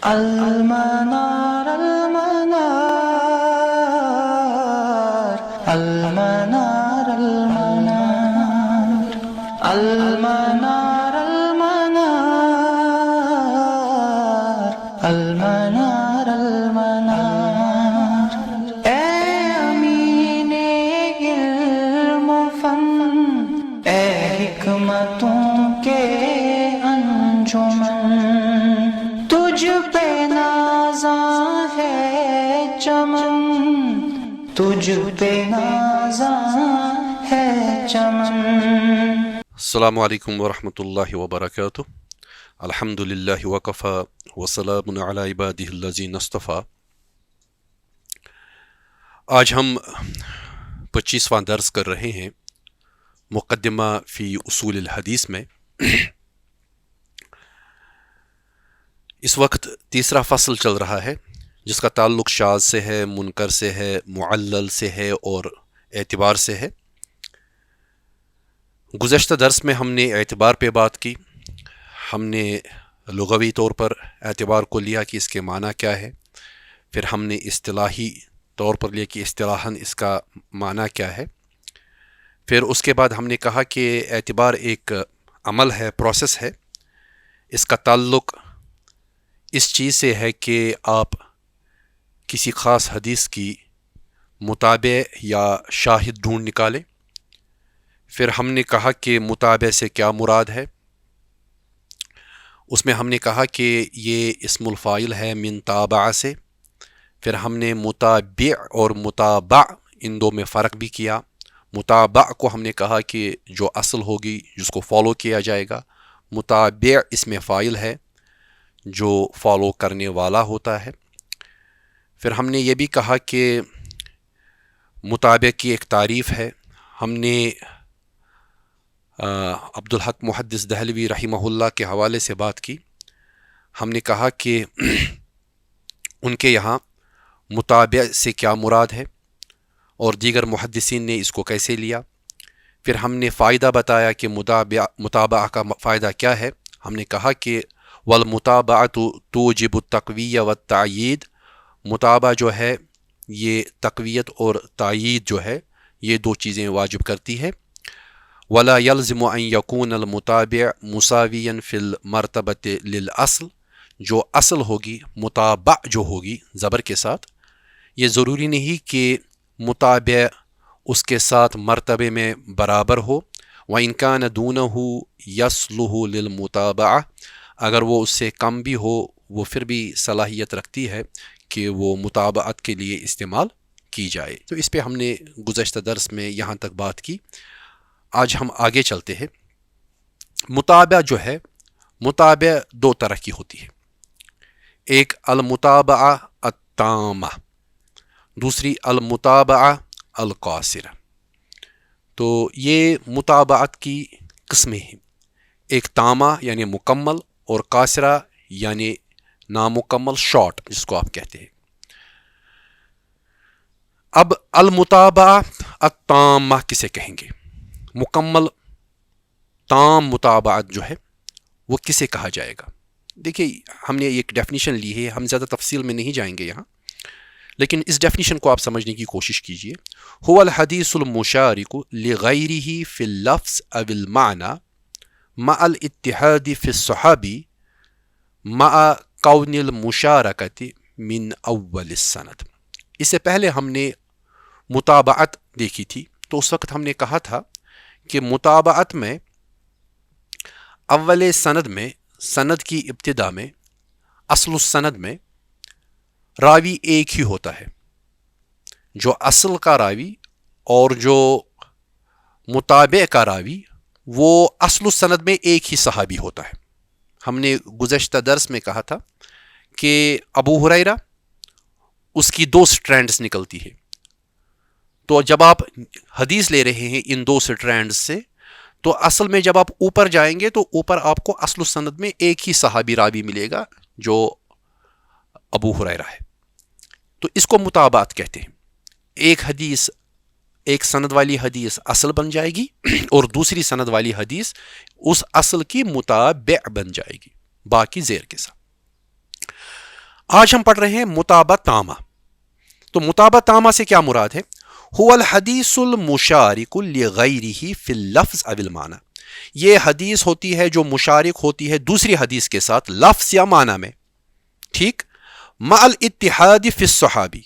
المنار المنار المنار المنار المنار المنار المنار المنار اے امین علم و فن، اے حکمتوں کے انجمن، تجھ پہ نازاں ہے چمن، تجھ پہ نازاں ہے چمن۔ السلام علیکم ورحمۃ اللہ وبرکاتہ۔ الحمد للہ وکفی وسلام علی عبادہ الذین اصطفی۔ آج ہم 25واں درس کر رہے ہیں مقدمہ فی اصول الحدیث میں۔ اس وقت تیسرا فصل چل رہا ہے جس کا تعلق شاذ سے ہے، منکر سے ہے، معلل سے ہے اور اعتبار سے ہے۔ گزشتہ درس میں ہم نے اعتبار پہ بات کی، ہم نے لغوی طور پر اعتبار کو لیا کہ اس کے معنی کیا ہے، پھر ہم نے اصطلاحی طور پر لیا کہ اصطلاحاً اس کا معنی کیا ہے، پھر اس کے بعد ہم نے کہا کہ اعتبار ایک عمل ہے، پروسیس ہے، اس کا تعلق اس چیز سے ہے کہ آپ کسی خاص حدیث کی متابع یا شاہد ڈھونڈ نکالیں۔ پھر ہم نے کہا کہ متابع سے کیا مراد ہے، اس میں ہم نے کہا کہ یہ اسم الفاعل ہے من تابع سے۔ پھر ہم نے متابع اور متابع ان دو میں فرق بھی کیا۔ متابع کو ہم نے کہا کہ جو اصل ہوگی، جس کو فالو کیا جائے گا، متابع اسم فاعل ہے جو فالو کرنے والا ہوتا ہے۔ پھر ہم نے یہ بھی کہا کہ متابع کی ایک تعریف ہے، ہم نے عبدالحق محدث دہلوی رحمہ اللہ کے حوالے سے بات کی۔ ہم نے کہا کہ ان کے یہاں متابع سے کیا مراد ہے اور دیگر محدثین نے اس کو کیسے لیا۔ پھر ہم نے فائدہ بتایا کہ متابعہ کا فائدہ کیا ہے۔ ہم نے کہا کہ والمتابعۃ توجب التقویہ والتعیید، متابعہ جو ہے یہ تقویت اور تائید جو ہے یہ دو چیزیں واجب کرتی ہے۔ ولا يلزم ان يكون المتابع مساويا في المرتبة للاصل، جو اصل ہوگی، متابع جو ہوگی زبر کے ساتھ، یہ ضروری نہیں کہ متابع اس کے ساتھ مرتبے میں برابر ہو۔ وَإِن كَانَ دُونَهُ يَصْلُحُ لِلْمُتَابَعَةِ، اگر وہ اس سے کم بھی ہو وہ پھر بھی صلاحیت رکھتی ہے کہ وہ متابعت کے لیے استعمال کی جائے۔ تو اس پہ ہم نے گزشتہ درس میں یہاں تک بات کی۔ آج ہم آگے چلتے ہیں۔ متابع جو ہے، متابع دو طرح کی ہوتی ہے، ایک المتابعہ التامہ، دوسری المتابعہ القاصرہ۔ تو یہ متابعت کی قسمیں ہیں، ایک تامہ یعنی مکمل اور قاصرہ یعنی نامکمل، شارٹ جس کو آپ کہتے ہیں۔ اب المتابعہ التامہ کسے کہیں گے؟ مکمل تام متابعت جو ہے وہ کسے کہا جائے گا؟ دیکھیے ہم نے ایک ڈیفینیشن لی ہے، ہم زیادہ تفصیل میں نہیں جائیں گے یہاں، لیکن اس ڈیفینیشن کو آپ سمجھنے کی کوشش کیجئے۔ هو الحدیث المشارک لغیرہ فی اللفظ او المعنی مع الاتحاد فی الصحابی مع کون المشارکت من اول السند۔ اس سے پہلے ہم نے متابعت دیکھی تھی، تو اس وقت ہم نے کہا تھا کہ متابعت میں اول سند میں، سند کی ابتدا میں، اصل السند میں راوی ایک ہی ہوتا ہے، جو اصل کا راوی اور جو متابع کا راوی وہ اصل السند میں ایک ہی صحابی ہوتا ہے۔ ہم نے گزشتہ درس میں کہا تھا کہ ابو ہریرہ اس کی دو سٹرینڈز نکلتی ہے، تو جب آپ حدیث لے رہے ہیں ان دو سٹرینڈز سے، تو اصل میں جب آپ اوپر جائیں گے تو اوپر آپ کو اصل السند میں ایک ہی صحابی راوی ملے گا جو ابو ہریرہ ہے۔ تو اس کو متابعت کہتے ہیں۔ ایک حدیث، ایک سند والی حدیث اصل بن جائے گی اور دوسری سند والی حدیث اس اصل کی متابع بن جائے گی، باقی زیر کے ساتھ۔ آج ہم پڑھ رہے ہیں متابع تامہ. تو متابع تامہ سے کیا مراد ہے؟ هو الحدیث المشارک لغیرہ فی اللفظ او المعنی. یہ حدیث ہوتی ہے جو مشارک ہوتی ہے دوسری حدیث کے ساتھ لفظ یا معنی میں. ٹھیک. مع الاتحاد فی الصحابی،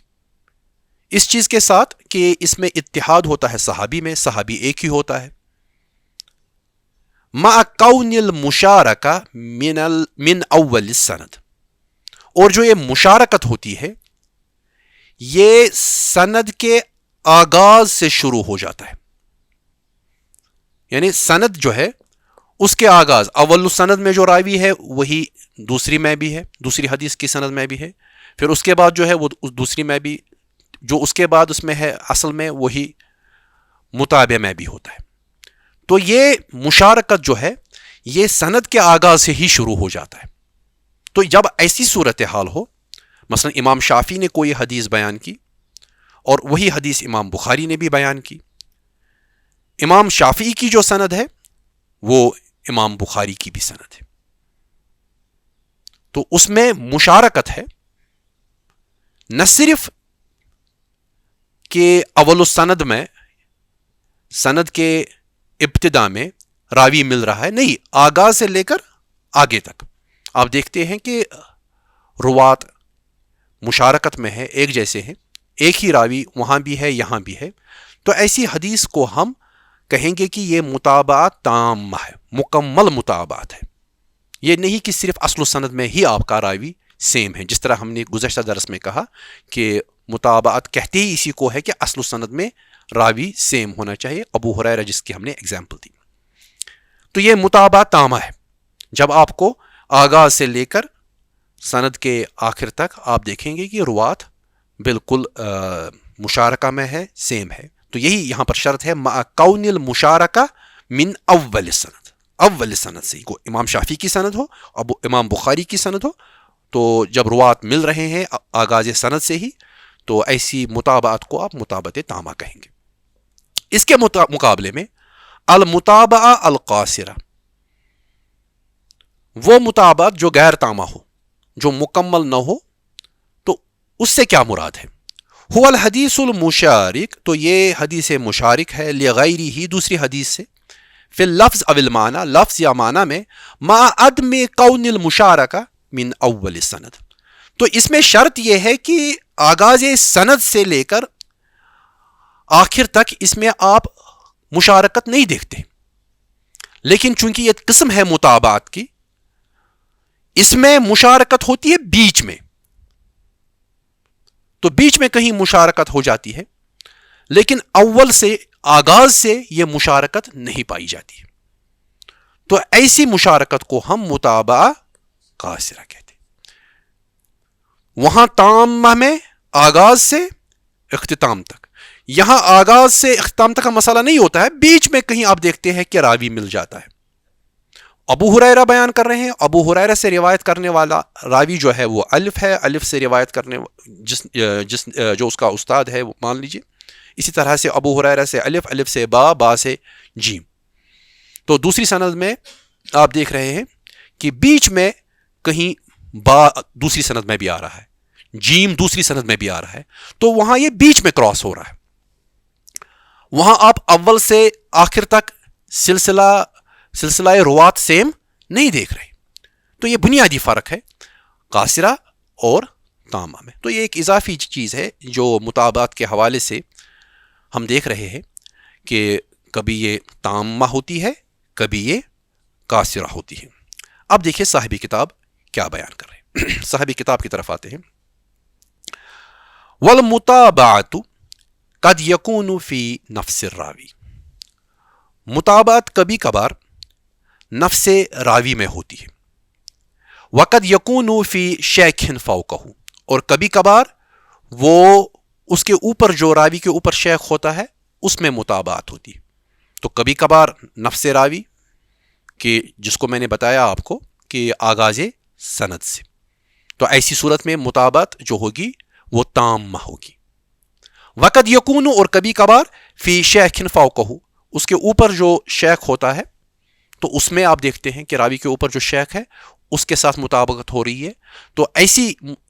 اس چیز کے ساتھ کہ اس میں اتحاد ہوتا ہے صحابی میں، صحابی ایک ہی ہوتا ہے. مع کون المشارکہ من اول السند، اور جو یہ مشارکت ہوتی ہے یہ سند کے آغاز سے شروع ہو جاتا ہے. یعنی سند جو ہے اس کے آغاز، اول السند میں جو راوی ہے وہی دوسری میں بھی ہے، دوسری حدیث کی سند میں بھی ہے. پھر اس کے بعد جو ہے وہ دوسری میں بھی، جو اس کے بعد اس میں ہے اصل میں وہی متابع میں بھی ہوتا ہے. تو یہ مشارکت جو ہے یہ سند کے آغاز سے ہی شروع ہو جاتا ہے. تو جب ایسی صورتحال ہو، مثلا امام شافعی نے کوئی حدیث بیان کی اور وہی حدیث امام بخاری نے بھی بیان کی، امام شافعی کی جو سند ہے وہ امام بخاری کی بھی سند ہے، تو اس میں مشارکت ہے. نہ صرف کہ اول السند میں سند کے ابتدا میں راوی مل رہا ہے، نہیں، آغاز سے لے کر آگے تک آپ دیکھتے ہیں کہ روات مشارکت میں ہے، ایک جیسے ہیں، ایک ہی راوی وہاں بھی ہے یہاں بھی ہے. تو ایسی حدیث کو ہم کہیں گے کہ یہ متابعت تامہ ہے، مکمل متابعت ہے. یہ نہیں کہ صرف اصل السند میں ہی آپ کا راوی سیم ہے، جس طرح ہم نے گزشتہ درس میں کہا کہ متابعت کہتے ہی اسی کو ہے کہ اصل السند میں راوی سیم ہونا چاہیے، ابو ہریرہ جس کی ہم نے اگزامپل دی. تو یہ متابعت تامہ ہے جب آپ کو آغاز سے لے کر سند کے آخر تک آپ دیکھیں گے کہ روات بالکل مشارکہ میں ہے، سیم ہے. تو یہی یہاں پر شرط ہے، مع کون المشارکہ من اول السند، اول سند سے کو امام شافعی کی سند ہو، اب امام بخاری کی سند ہو، تو جب روات مل رہے ہیں آغاز سند سے ہی تو ایسی متابعت کو آپ متابعت تامہ کہیں گے. اس کے مقابلے میں المتابعہ القاصرہ، وہ متابعت جو غیر تامہ ہو، جو مکمل نہ ہو، تو اس سے کیا مراد ہے؟ هو الحدیث المشارک، تو یہ حدیث مشارک ہے، لغیرہ ہی دوسری حدیث سے، فی اللفظ او المعنی، لفظ یا معنی میں، مع عدم کون المشارکہ من اول السند. تو اس میں شرط یہ ہے کہ آغاز سند سے لے کر آخر تک اس میں آپ مشارکت نہیں دیکھتے. لیکن چونکہ یہ قسم ہے متابعت کی، اس میں مشارکت ہوتی ہے بیچ میں، تو بیچ میں کہیں مشارکت ہو جاتی ہے، لیکن اول سے آغاز سے یہ مشارکت نہیں پائی جاتی. تو ایسی مشارکت کو ہم متابعہ قاصرہ کہتے ہیں. وہاں تامہ میں آغاز سے اختتام تک، یہاں آغاز سے اختتام تک کا مسئلہ نہیں ہوتا ہے، بیچ میں کہیں آپ دیکھتے ہیں کہ راوی مل جاتا ہے. ابو ہریرہ بیان کر رہے ہیں، ابو ہریرہ سے روایت کرنے والا راوی جو ہے وہ الف ہے، الف سے روایت کرنے جو اس کا استاد ہے وہ مان لیجئے. اسی طرح سے ابو ہریرہ سے الف، الف سے با، با سے جیم. تو دوسری سند میں آپ دیکھ رہے ہیں کہ بیچ میں کہیں با دوسری سند میں بھی آ رہا ہے، جیم دوسری سند میں بھی آ رہا ہے، تو وہاں یہ بیچ میں کراس ہو رہا ہے. وہاں آپ اول سے آخر تک سلسلہ روات سیم نہیں دیکھ رہے. تو یہ بنیادی فرق ہے قاصرہ اور تامہ میں. تو یہ ایک اضافی چیز ہے جو متابعت کے حوالے سے ہم دیکھ رہے ہیں کہ کبھی یہ تامہ ہوتی ہے، کبھی یہ قاصرہ ہوتی ہے. اب دیکھیں صاحب کتاب کیا بیان کر رہے ہیں. صاحب کتاب کی طرف آتے ہیں. والمتابعت قد یکون فی نفس الراوی، متابعت کبھی کبھار نفس راوی میں ہوتی ہے. وقد یکون فی شیخ فوقہ، اور کبھی کبھار وہ اس کے اوپر جو راوی کے اوپر شیخ ہوتا ہے اس میں متابعت ہوتی ہے. تو کبھی کبھار نفس راوی کہ جس کو میں نے بتایا آپ کو کہ آغاز سند سے، تو ایسی صورت میں متابعت جو ہوگی وہ تامہ ہوگی. وقد یکون، اور کبھی کبھار فی شیخ فوقہ، اس کے اوپر جو شیخ ہوتا ہے تو اس میں آپ دیکھتے ہیں کہ راوی کے اوپر جو شیخ ہے اس کے ساتھ مطابقت ہو رہی ہے. تو ایسی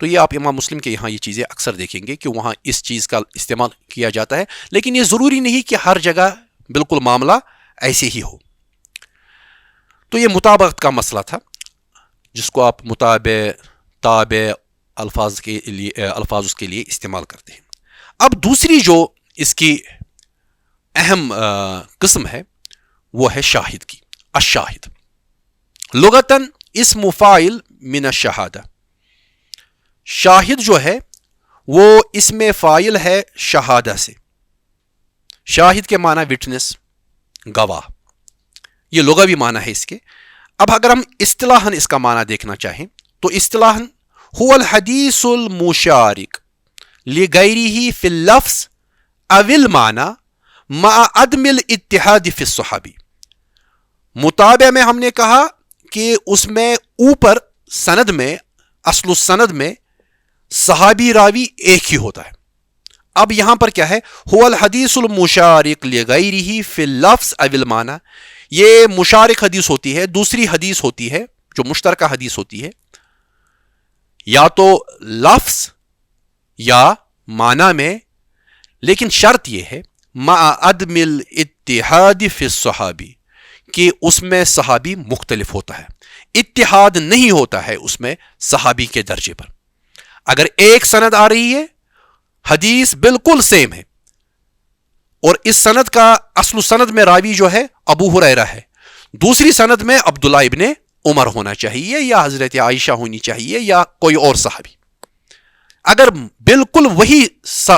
تو یہ آپ امام مسلم کے یہاں یہ چیزیں اکثر دیکھیں گے کہ وہاں اس چیز کا استعمال کیا جاتا ہے، لیکن یہ ضروری نہیں کہ ہر جگہ بالکل معاملہ ایسے ہی ہو۔ تو یہ مطابقت کا مسئلہ تھا، جس کو آپ متابع، تابع الفاظ اس کے لیے استعمال کرتے ہیں۔ اب دوسری جو اس کی اہم قسم ہے وہ ہے شاہد کی۔ الشاہد لغتاً اسم فاعل من الشہادہ، شاہد جو ہے وہ اسم فاعل ہے شہادہ سے۔ شاہد کے معنی وٹنس، گواہ، یہ لغوی معنی ہے اس کے۔ اب اگر ہم اصطلاحاً اس کا معنی دیکھنا چاہیں تو اصطلاحاً هو الحدیث المشارک لغیرہ فی اللفظ او المعنی مع عدم الاتحاد فی الصحابی۔ متابع میں ہم نے کہا کہ اس میں اوپر سند میں، اصل السند میں صحابی راوی ایک ہی ہوتا ہے۔ اب یہاں پر کیا ہے؟ هو الحدیث المشارک لغیرہ فی اللفظ او المعنی، یہ مشارک حدیث ہوتی ہے، دوسری حدیث ہوتی ہے جو مشترکہ حدیث ہوتی ہے، یا تو لفظ یا معنی میں، لیکن شرط یہ ہے مع عدم الاتحاد فی الصحابی، کہ اس میں صحابی مختلف ہوتا ہے، اتحاد نہیں ہوتا ہے اس میں صحابی کے درجے پر۔ اگر ایک سند آ رہی ہے، حدیث بالکل سیم ہے، اور اس سند کا اصل سند میں راوی جو ہے ابو ہریرہ ہے، دوسری سند میں عبداللہ ابن عمر ہونا چاہیے، یا حضرت عائشہ ہونی چاہیے، یا کوئی اور صحابی۔ اگر بالکل وہی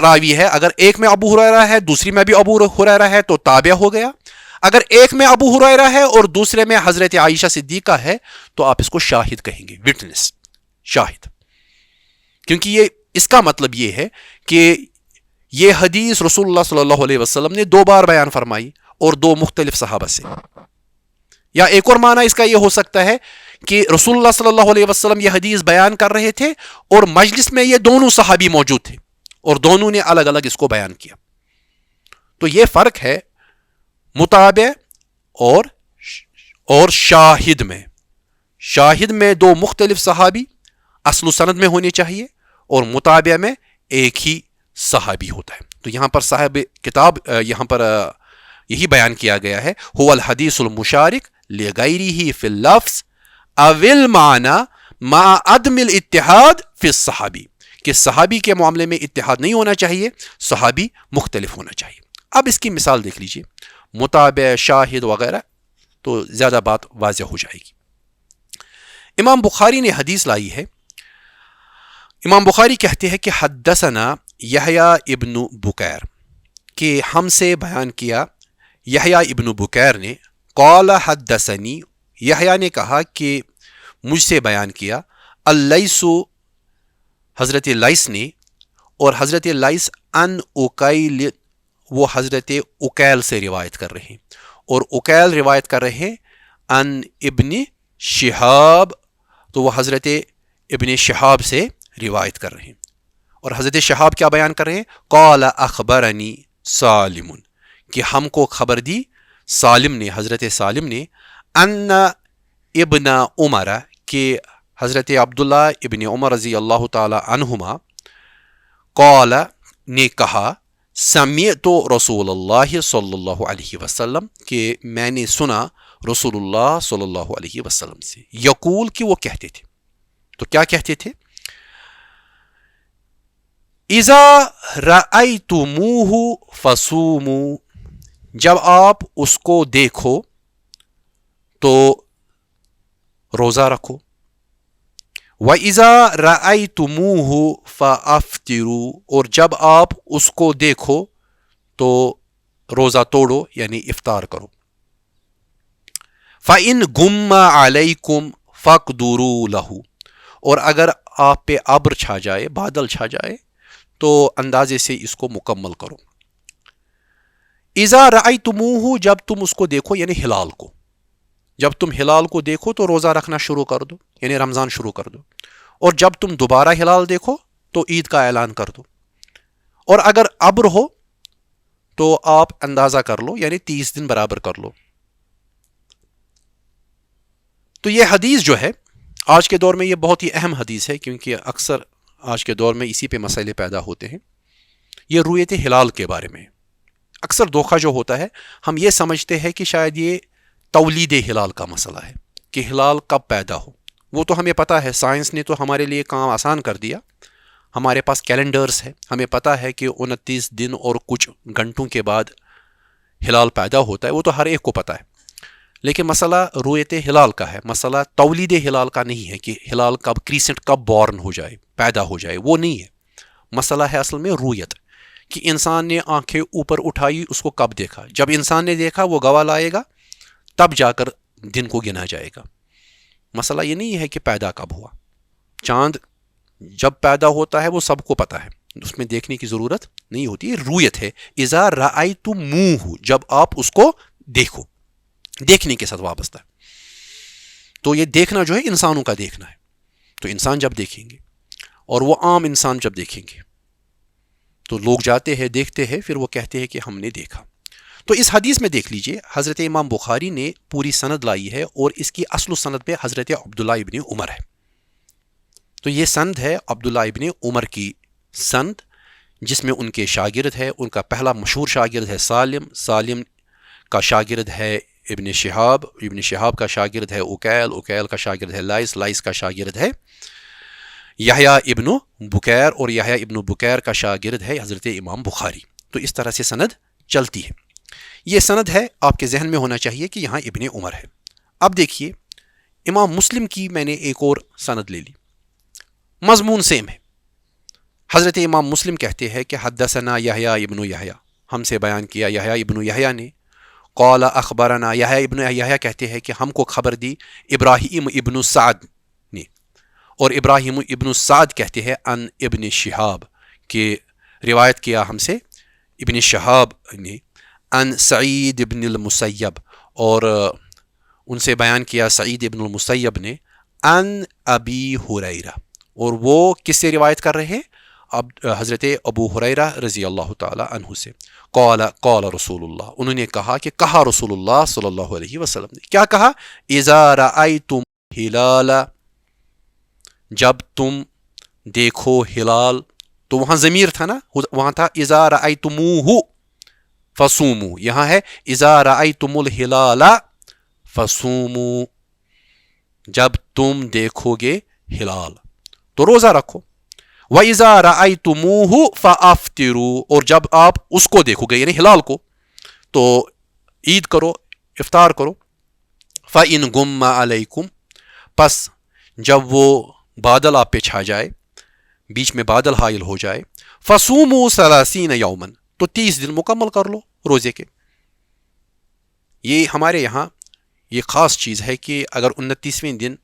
راوی ہے، اگر ایک میں ابو ہریرہ ہے دوسری میں بھی ابو ہریرہ ہے تو تابع ہو گیا۔ اگر ایک میں ابو ہریرہ ہے اور دوسرے میں حضرت عائشہ صدیقہ ہے تو آپ اس کو شاہد کہیں گے، وٹنس، شاہد، کیونکہ یہ اس کا مطلب یہ ہے کہ یہ حدیث رسول اللہ صلی اللہ علیہ وسلم نے 2 بار بیان فرمائی اور 2 مختلف صحابہ سے۔ یا ایک اور معنی اس کا یہ ہو سکتا ہے کہ رسول اللہ صلی اللہ علیہ وسلم یہ حدیث بیان کر رہے تھے اور مجلس میں یہ دونوں صحابی موجود تھے اور دونوں نے الگ الگ اس کو بیان کیا۔ تو یہ فرق ہے متابع اور شاہد میں۔ شاہد میں 2 مختلف صحابی اصل و سند میں ہونے چاہیے، اور متابع میں ایک ہی صحابی ہوتا ہے۔ تو یہاں پر صاحب کتاب یہاں پر یہی بیان کیا گیا ہے، هو الحدیث المشارک لغیرہ فی اللفظ او المعنی مع عدم الاتحاد فی الصحابی، کہ صحابی کے معاملے میں اتحاد نہیں ہونا چاہیے، صحابی مختلف ہونا چاہیے۔ اب اس کی مثال دیکھ لیجئے، متابع، شاہد وغیرہ، تو زیادہ بات واضح ہو جائے گی۔ امام بخاری نے حدیث لائی ہے، امام بخاری کہتے ہیں کہ حدثنا یحییٰ ابن بکیر، کہ ہم سے بیان کیا یحییٰ ابن بکیر نے، قال حدثنی، یحییٰ نے کہا کہ مجھ سے بیان کیا، اللیث، حضرت لیث نے، اور حضرت لیث ان اکیل، وہ حضرت اکیل سے روایت کر رہے ہیں، اور اکیل روایت کر رہے ہیں ان ابن شہاب، تو وہ حضرت ابن شہاب سے روایت کر رہے ہیں، اور حضرت شہاب کیا بیان کر رہے ہیں؟ قال اخبرنی سالم، کہ ہم کو خبر دی سالم نے، حضرت سالم نے، ان ابن عمر، کہ حضرت عبداللہ ابن عمر رضی اللہ تعالی عنہما، قال نے کہا، سمعت رسول اللہ صلی اللہ علیہ وسلم، کہ میں نے سنا رسول اللہ صلی اللہ علیہ وسلم سے، یقول، کہ وہ کہتے تھے، تو کیا کہتے تھے؟ اذا رأیتموہ فصوموا، جب آپ اس کو دیکھو تو روزہ رکھو، وَإِذَا رَأَيْتُمُوهُ فَأَفْطِرُوا، اور جب آپ اس کو دیکھو تو روزہ توڑو، یعنی افطار کرو، فَإِن غُمَّ عَلَيْكُمْ فَاقْدُرُوا لَهُ، اور اگر آپ پہ ابر چھا جائے، بادل چھا جائے، تو اندازے سے اس کو مکمل کرو۔ اذا رأیتموہ، جب تم اس کو دیکھو، یعنی ہلال کو، جب تم ہلال کو دیکھو تو روزہ رکھنا شروع کر دو، یعنی رمضان شروع کر دو، اور جب تم دوبارہ ہلال دیکھو تو عید کا اعلان کر دو، اور اگر ابر ہو تو آپ اندازہ کر لو، یعنی 30 دن برابر کر لو۔ تو یہ حدیث جو ہے آج کے دور میں یہ بہت ہی اہم حدیث ہے، کیونکہ اکثر آج کے دور میں اسی پہ مسئلے پیدا ہوتے ہیں، یہ رؤیت ہلال کے بارے میں۔ اکثر دھوکہ جو ہوتا ہے، ہم یہ سمجھتے ہیں کہ شاید یہ تولید ہلال کا مسئلہ ہے کہ ہلال کب پیدا ہو۔ وہ تو ہمیں پتہ ہے، سائنس نے تو ہمارے لیے کام آسان کر دیا، ہمارے پاس کیلنڈرز ہے، ہمیں پتہ ہے کہ 29 دن اور کچھ گھنٹوں کے بعد ہلال پیدا ہوتا ہے، وہ تو ہر ایک کو پتہ ہے۔ لیکن مسئلہ رؤیت ہلال کا ہے، مسئلہ تولید ہلال کا نہیں ہے کہ ہلال کب کریسنٹ کب بورن ہو جائے، پیدا ہو جائے، وہ نہیں ہے۔ مسئلہ ہے اصل میں رؤیت، کہ انسان نے آنکھیں اوپر اٹھائی، اس کو کب دیکھا۔ جب انسان نے دیکھا وہ گواہ لائے گا، تب جا کر دن کو گنا جائے گا۔ مسئلہ یہ نہیں ہے کہ پیدا کب ہوا، چاند جب پیدا ہوتا ہے وہ سب کو پتہ ہے، اس میں دیکھنے کی ضرورت نہیں ہوتی، یہ رؤیت ہے۔ اذا رأیتموہ، جب آپ اس کو دیکھو، دیکھنے کے ساتھ وابستہ ہے۔ تو یہ دیکھنا جو ہے انسانوں کا دیکھنا ہے، تو انسان جب دیکھیں گے اور وہ عام انسان جب دیکھیں گے تو لوگ جاتے ہیں دیکھتے ہیں، پھر وہ کہتے ہیں کہ ہم نے دیکھا۔ تو اس حدیث میں دیکھ لیجئے، حضرت امام بخاری نے پوری سند لائی ہے اور اس کی اصل سند پہ حضرت عبداللہ ابن عمر ہے۔ تو یہ سند ہے عبداللہ ابن عمر کی سند، جس میں ان کے شاگرد ہے، ان کا پہلا مشہور شاگرد ہے سالم، سالم کا شاگرد ہے ابن شہاب، ابن شہاب کا شاگرد ہے اکیل، اکیل کا شاگرد ہے لائس، لائس کا شاگرد ہے یحییٰ ابن بکیر، اور یحییٰ ابن بکیر کا شاگرد ہے حضرت امام بخاری۔ تو اس طرح سے سند چلتی ہے۔ یہ سند ہے، آپ کے ذہن میں ہونا چاہیے کہ یہاں ابن عمر ہے۔ اب دیکھیے، امام مسلم کی میں نے ایک اور سند لے لی، مضمون سیم ہے۔ حضرت امام مسلم کہتے ہیں کہ حدثنا یحییٰ ابن یحییٰ، ہم سے بیان کیا یحییٰ ابن یحییٰ نے، قال اخبرنا، یحییٰ ابن یحییٰ کہتے ہیں کہ ہم کو خبر دی ابراہیم ابن سعد نے، اور ابراہیم ابن سعد کہتے ہیں ان ابن شہاب، کہ روایت کیا ہم سے ابن شہاب نے ان سعید ابن المسیب، اور ان سے بیان کیا سعید ابن المسیب نے ان ابی ہریرہ، اور وہ کس سے روایت کر رہے ہیں؟ اب حضرت ابو ہریرہ رضی اللہ تعالی عنہ سے۔ قال قال رسول اللہ، انہوں نے کہا کہ کہا رسول اللہ صلی اللہ علیہ وسلم نے، کیا کہا؟ اذا رأیتم ہلال، جب تم دیکھو ہلال، تو وہاں ضمیر تھا نا، وہاں تھا اذا رأیتموہ فصوموا، یہاں ہے اذا رأیتم الہلال فصوموا، جب تم دیکھو گے ہلال تو روزہ رکھو۔ وَإِذَا رَأَيْتُمُوهُ فَأَفْطِرُوا، اور جب آپ اس کو دیکھو گے یعنی ہلال کو تو عید کرو، افطار کرو۔ فَإِن غُمَّ عَلَيْكُمْ، پس جب وہ بادل آپ پہ چھا جائے، بیچ میں بادل حائل ہو جائے، فَصُومُوا 30 يَوْمًا، تو 30 دن مکمل کر لو روزے کے۔ یہ ہمارے یہاں یہ خاص چیز ہے کہ اگر 29ویں دن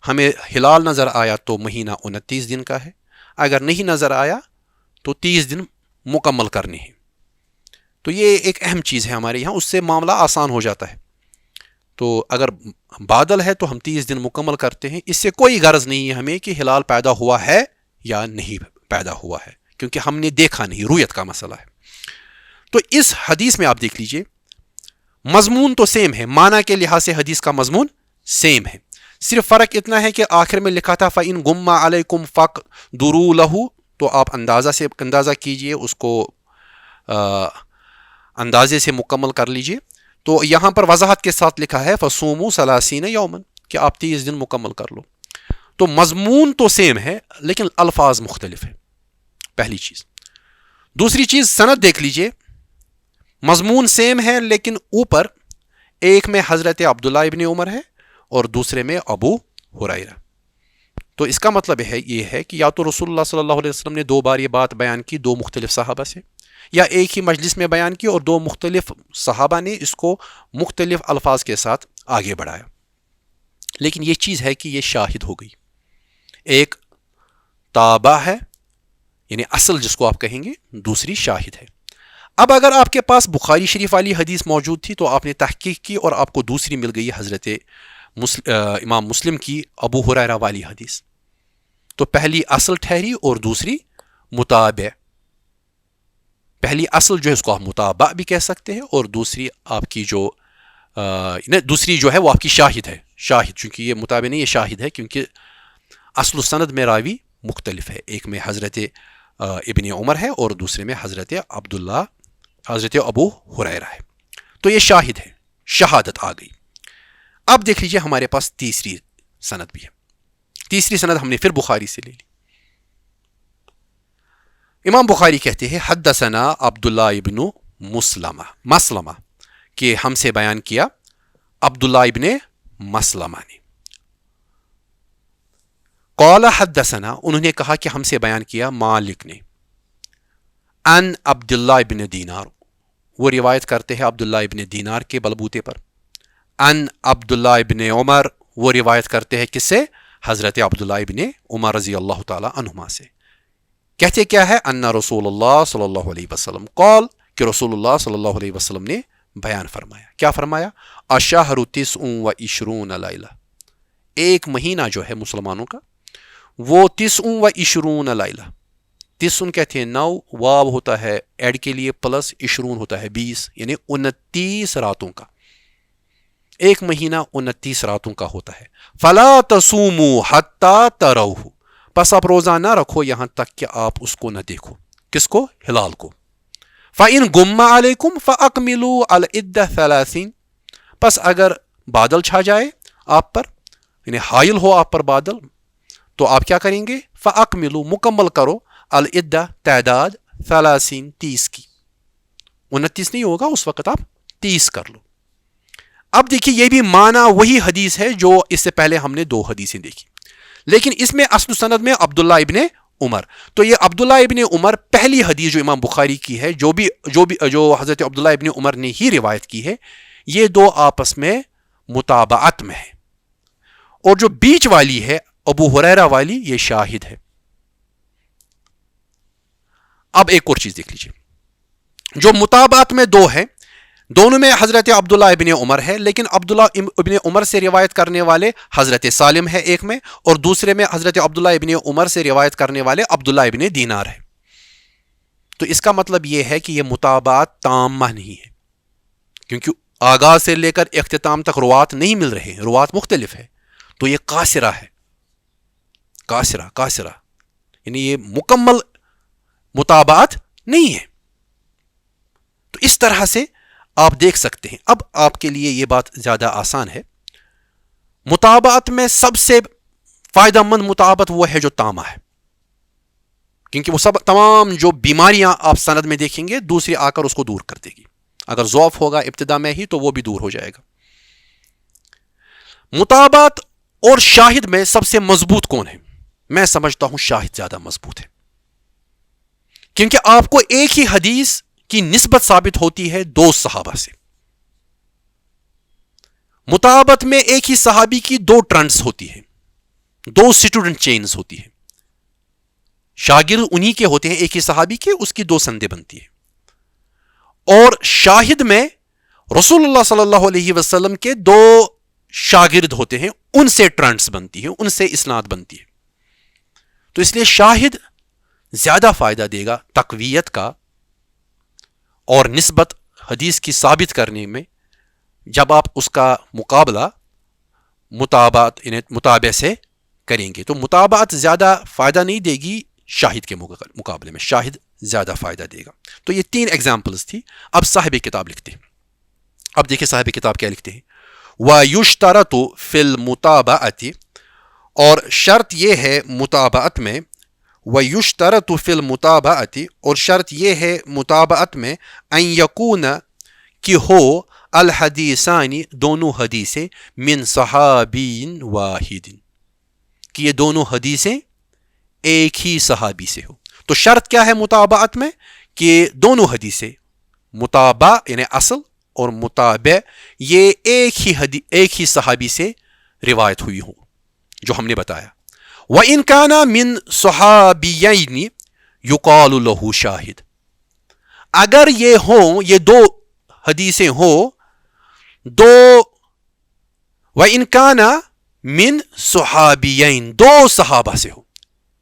ہمیں ہلال نظر آیا تو مہینہ 29 دن کا ہے، اگر نہیں نظر آیا تو 30 دن مکمل کرنے ہیں۔ تو یہ ایک اہم چیز ہے ہمارے یہاں، اس سے معاملہ آسان ہو جاتا ہے۔ تو اگر بادل ہے تو ہم 30 دن مکمل کرتے ہیں، اس سے کوئی غرض نہیں ہے ہمیں کہ ہلال پیدا ہوا ہے یا نہیں پیدا ہوا ہے، کیونکہ ہم نے دیکھا نہیں، رؤیت کا مسئلہ ہے۔ تو اس حدیث میں آپ دیکھ لیجئے، مضمون تو سیم ہے، معنی کے لحاظ سے حدیث کا مضمون سیم ہے، صرف فرق اتنا ہے کہ آخر میں لکھا تھا فَإِن غُمَّ عَلَيْكُمْ فَاقْدُرُوا لَهُ، تو آپ اندازہ کیجئے، اس کو اندازے سے مکمل کر لیجئے۔ تو یہاں پر وضاحت کے ساتھ لکھا ہے فَصُومُوا 30 يَوْمًا، کہ آپ 30 دن مکمل کر لو۔ تو مضمون تو سیم ہے لیکن الفاظ مختلف ہے، پہلی چیز۔ دوسری چیز، سند دیکھ لیجئے، مضمون سیم ہے لیکن اوپر ایک میں حضرت عبداللہ ابن عمر ہے اور دوسرے میں ابو ہریرہ۔ تو اس کا مطلب یہ ہے کہ یا تو رسول اللہ صلی اللہ علیہ وسلم نے 2 بار یہ بات بیان کی 2 مختلف صحابہ سے، یا ایک ہی مجلس میں بیان کی اور 2 مختلف صحابہ نے اس کو مختلف الفاظ کے ساتھ آگے بڑھایا۔ لیکن یہ چیز ہے کہ یہ شاہد ہو گئی، ایک تابع ہے یعنی اصل جس کو آپ کہیں گے، دوسری شاہد ہے۔ اب اگر آپ کے پاس بخاری شریف والی حدیث موجود تھی تو آپ نے تحقیق کی اور آپ کو دوسری مل گئی حضرت امام مسلم کی ابو ہریرہ والی حدیث، تو پہلی اصل ٹھہری اور دوسری متابع۔ پہلی اصل جو ہے اس کو آپ متابع بھی کہہ سکتے ہیں، اور دوسری آپ کی جو دوسری جو ہے وہ آپ کی شاہد ہے، شاہد، چونکہ یہ متابع نہیں، یہ شاہد ہے، کیونکہ اصل سند میں راوی مختلف ہے، ایک میں حضرت ابن عمر ہے اور دوسرے میں حضرت ابو ہریرہ ہے. تو یہ شاہد ہے، شہادت آ گئی. اب دیکھ لیجئے ہمارے پاس تیسری سند بھی ہے. تیسری سند ہم نے پھر بخاری سے لے لی. امام بخاری کہتے ہیں حدثنا عبداللہ ابن مسلمہ کہ ہم سے بیان کیا عبداللہ ابن مسلمہ نے. قال حدثنا، انہوں نے کہا کہ ہم سے بیان کیا مالک نے، ان عبداللہ ابن دینار، وہ روایت کرتے ہیں عبداللہ ابن دینار کے بلبوتے پر. ان عبداللہ ابن عمر، وہ روایت کرتے ہیں کس سے؟ حضرت عبداللہ ابن عمر رضی اللہ تعالی عنہما سے. کہتے کیا ہے؟ ان رسول اللہ صلی اللہ علیہ وسلم قال، کہ رسول اللہ صلی اللہ علیہ وسلم نے بیان فرمایا. کیا فرمایا؟ الشہر 29 لیلہ، ایک مہینہ جو ہے مسلمانوں کا وہ 29 لیلہ. 30 کہتے ہیں 9، واو ہوتا ہے ایڈ کے لیے پلس 20 ہوتا ہے 20، یعنی 29 راتوں کا. ایک مہینہ 29 راتوں کا ہوتا ہے. فلا تصوموا حتی تروہ، پس آپ روزہ نہ رکھو یہاں تک کہ آپ اس کو نہ دیکھو. کس کو؟ ہلال کو. فَإِن غُمَّ عَلَيْكُمْ فَأَكْمِلُوا الْعِدَّةَ 30، پس اگر بادل چھا جائے آپ پر، یعنی حائل ہو آپ پر بادل، تو آپ کیا کریں گے؟ فَأَكْمِلُوا، مکمل کرو، الْعِدَّةَ تعداد 30 کی. 29 نہیں ہوگا اس وقت، آپ 30 کر لو. اب دیکھیے یہ بھی معنی وہی حدیث ہے جو اس سے پہلے ہم نے 2 حدیثیں دیکھی، لیکن اس میں اصل سند میں عبداللہ ابن عمر. تو یہ عبداللہ ابن عمر پہلی حدیث جو امام بخاری کی ہے، جو حضرت عبداللہ ابن عمر نے ہی روایت کی ہے، یہ 2 آپس میں متابعت میں ہے. اور جو بیچ والی ہے ابو ہریرہ والی، یہ شاہد ہے. اب ایک اور چیز دیکھ لیجیے، جو متابعت میں 2 ہیں، دونوں میں حضرت عبداللہ ابن عمر ہے، لیکن عبداللہ ابن عمر سے روایت کرنے والے حضرت سالم ہے ایک میں، اور دوسرے میں حضرت عبداللہ ابن عمر سے روایت کرنے والے عبداللہ ابن دینار ہے. تو اس کا مطلب یہ ہے کہ یہ متابعت تامہ نہیں ہے، کیونکہ آغاز سے لے کر اختتام تک روات نہیں مل رہے، روات مختلف ہے. تو یہ قاصرہ ہے، قاصرہ یعنی یہ مکمل متابعت نہیں ہے. تو اس طرح سے آپ دیکھ سکتے ہیں. اب آپ کے لیے یہ بات زیادہ آسان ہے. متابعت میں سب سے فائدہ مند متابعت وہ ہے جو تامہ ہے، کیونکہ وہ تمام جو بیماریاں آپ سند میں دیکھیں گے دوسری آ کر اس کو دور کر دے گی. اگر ضعف ہوگا ابتدا میں ہی تو وہ بھی دور ہو جائے گا. متابعت اور شاہد میں سب سے مضبوط کون ہے؟ میں سمجھتا ہوں شاہد زیادہ مضبوط ہے، کیونکہ آپ کو ایک ہی حدیث کی نسبت ثابت ہوتی ہے 2 صحابہ سے. متابعت میں ایک ہی صحابی کی 2 ٹرنس ہوتی ہیں، 2 اسٹوڈنٹ چینز ہوتی ہیں. شاگرد انہی کے ہوتے ہیں ایک ہی صحابی کے، اس کی 2 سندیں بنتی ہیں. اور شاہد میں رسول اللہ صلی اللہ علیہ وسلم کے 2 شاگرد ہوتے ہیں، ان سے ٹرنس بنتی ہیں، ان سے اسناد بنتی ہے. تو اس لیے شاہد زیادہ فائدہ دے گا تقویت کا اور نسبت حدیث کی ثابت کرنے میں، جب آپ اس کا مقابلہ متابعہ سے کریں گے. تو متابعت زیادہ فائدہ نہیں دے گی شاہد کے مقابلے میں، شاہد زیادہ فائدہ دے گا. تو یہ 3 ایگزامپلز تھی. اب صاحب کتاب لکھتے ہیں. اب دیکھیں صاحب کتاب کیا لکھتے ہیں. وَيُشْتَرَطُ فِي الْمُتَابَعَةِ، اور شرط یہ ہے متابعت میں، وَيُشْتَرَطُ فِي الْمُتَابَعَةِ، اور شرط یہ ہے متابعت میں، أَن يَكُونَ، کہ ہو، الحدیثانی، دونوں حدیثیں، من صحابی واحد، کہ یہ دونوں حدیثیں ایک ہی صحابی سے ہو. تو شرط کیا ہے متابعت میں؟ کہ دونوں حدیثیں، متابع یعنی اصل اور متابع، یہ ایک ہی صحابی سے روایت ہوئی ہوں، جو ہم نے بتایا. وَإِنْ كَانَ مِنْ صُحَابِيَّيْنِ يُقَالُ لَهُ شَاهِدٌ، اگر یہ ہوں، یہ 2 حدیثیں ہوں، وَإِنْ كَانَ مِنْ صُحَابِيَّيْنِ، 2 صحابہ سے ہو،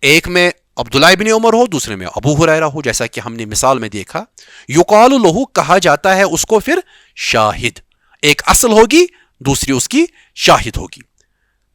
ایک میں عبداللہ ابن عمر ہو، دوسرے میں ابو ہریرہ ہو، جیسا کہ ہم نے مثال میں دیکھا. یقال لہو، کہا جاتا ہے اس کو پھر شاہد. ایک اصل ہوگی، دوسری اس کی شاہد ہوگی.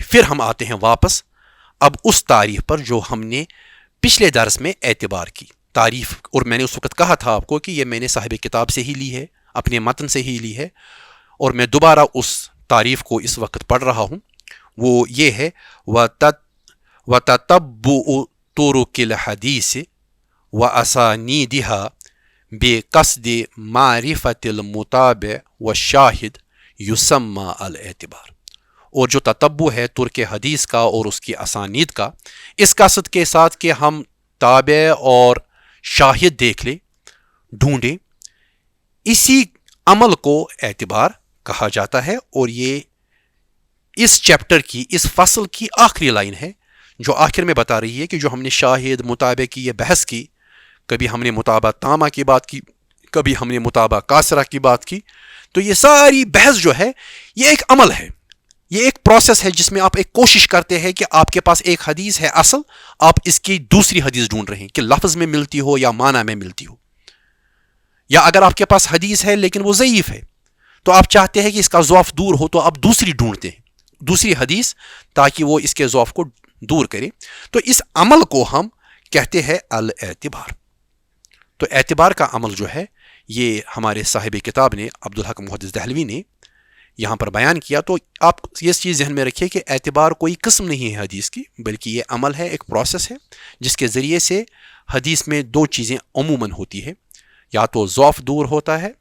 پھر ہم آتے ہیں واپس اب اس تعریف پر جو ہم نے پچھلے درس میں اعتبار کی تعریف، اور میں نے اس وقت کہا تھا آپ کو کہ یہ میں نے صاحب کتاب سے ہی لی ہے، اپنے متن سے ہی لی ہے، اور میں دوبارہ اس تعریف کو اس وقت پڑھ رہا ہوں. وہ یہ ہے وَتَتَبُّعُ طُرُقِ الْحَدِيثِ وَأَسَانِيدِهَا بِقَصْدِ مَعْرِفَةِ الْمُتَابِعِ وَالشَّاهِدِ يُسَمَّى الاعتبار. اور جو تتبع ہے ترک حدیث کا اور اس کی اسانید کا، اس قصد کے ساتھ کہ ہم تابع اور شاہد دیکھ لیں، ڈھونڈیں، اسی عمل کو اعتبار کہا جاتا ہے. اور یہ اس چیپٹر کی، اس فصل کی آخری لائن ہے جو آخر میں بتا رہی ہے کہ جو ہم نے شاہد متابع کی یہ بحث کی، کبھی ہم نے متابع تامہ کی بات کی، کبھی ہم نے متابع کاسرہ کی بات کی، تو یہ ساری بحث جو ہے یہ ایک عمل ہے، یہ ایک پروسیس ہے جس میں آپ ایک کوشش کرتے ہیں کہ آپ کے پاس ایک حدیث ہے اصل، آپ اس کی دوسری حدیث ڈھونڈ رہے ہیں کہ لفظ میں ملتی ہو یا معنی میں ملتی ہو. یا اگر آپ کے پاس حدیث ہے لیکن وہ ضعیف ہے تو آپ چاہتے ہیں کہ اس کا ضعف دور ہو، تو آپ دوسری ڈھونڈتے ہیں، دوسری حدیث، تاکہ وہ اس کے ضعف کو دور کرے. تو اس عمل کو ہم کہتے ہیں الاعتبار. تو اعتبار کا عمل جو ہے یہ ہمارے صاحب کتاب نے عبدالحق محدث دہلوی نے یہاں پر بیان کیا. تو آپ یہ چیز ذہن میں رکھیے کہ اعتبار کوئی قسم نہیں ہے حدیث کی، بلکہ یہ عمل ہے، ایک پروسیس ہے جس کے ذریعے سے حدیث میں دو چیزیں عموماً ہوتی ہے. یا تو ضعف دور ہوتا ہے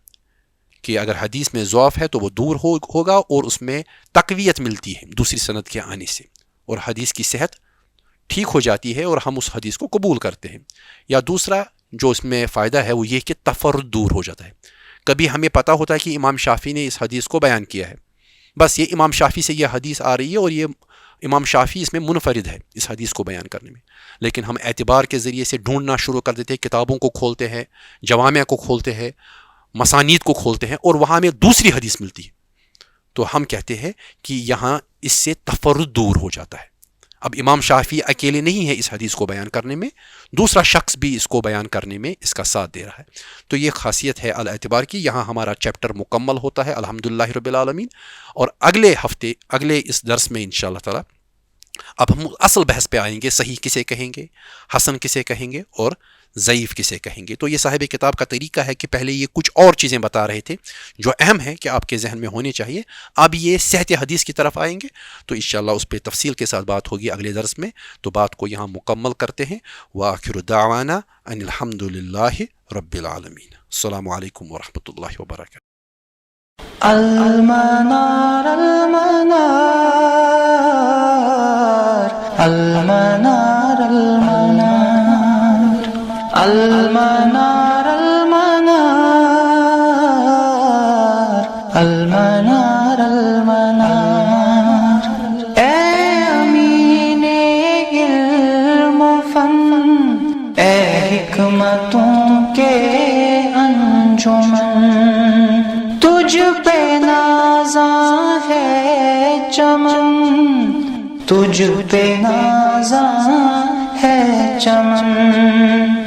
کہ اگر حدیث میں ضعف ہے تو وہ دور ہوگا اور اس میں تقویت ملتی ہے دوسری سند کے آنے سے، اور حدیث کی صحت ٹھیک ہو جاتی ہے اور ہم اس حدیث کو قبول کرتے ہیں. یا دوسرا جو اس میں فائدہ ہے وہ یہ کہ تفرد دور ہو جاتا ہے. کبھی ہمیں پتہ ہوتا ہے کہ امام شافعی نے اس حدیث کو بیان کیا ہے، بس یہ امام شافعی سے یہ حدیث آ رہی ہے اور یہ امام شافعی اس میں منفرد ہے اس حدیث کو بیان کرنے میں، لیکن ہم اعتبار کے ذریعے سے ڈھونڈنا شروع کر دیتے ہیں، کتابوں کو کھولتے ہیں، جوامع کو کھولتے ہیں، مسانید کو کھولتے ہیں، اور وہاں ہمیں دوسری حدیث ملتی ہے. تو ہم کہتے ہیں کہ یہاں اس سے تفرد دور ہو جاتا ہے. اب امام شافعی اکیلے نہیں ہے اس حدیث کو بیان کرنے میں، دوسرا شخص بھی اس کو بیان کرنے میں اس کا ساتھ دے رہا ہے. تو یہ خاصیت ہے الاعتبار کی. یہاں ہمارا چیپٹر مکمل ہوتا ہے الحمدللہ رب العالمین. اور اگلے ہفتے، اگلے اس درس میں انشاءاللہ تعالی اب ہم اصل بحث پہ آئیں گے، صحیح کسے کہیں گے، حسن کسے کہیں گے، اور ضعیف کسے کہیں گے. تو یہ صاحب کتاب کا طریقہ ہے کہ پہلے یہ کچھ اور چیزیں بتا رہے تھے جو اہم ہے کہ آپ کے ذہن میں ہونی چاہیے. اب یہ صحت حدیث کی طرف آئیں گے تو انشاءاللہ اس پہ تفصیل کے ساتھ بات ہوگی اگلے درس میں. تو بات کو یہاں مکمل کرتے ہیں. وآخر دعوانا ان الحمدللہ رب العالمین. السلام علیکم ورحمۃ اللہ وبرکاتہ. المنار المنار المنار المنار المنار المنار المنار. اے امین علم و فن، اے حکمتوں کے انجمن، تجھ پہ نازاں ہے چمن، تجھ پہ نازاں ہے چمن.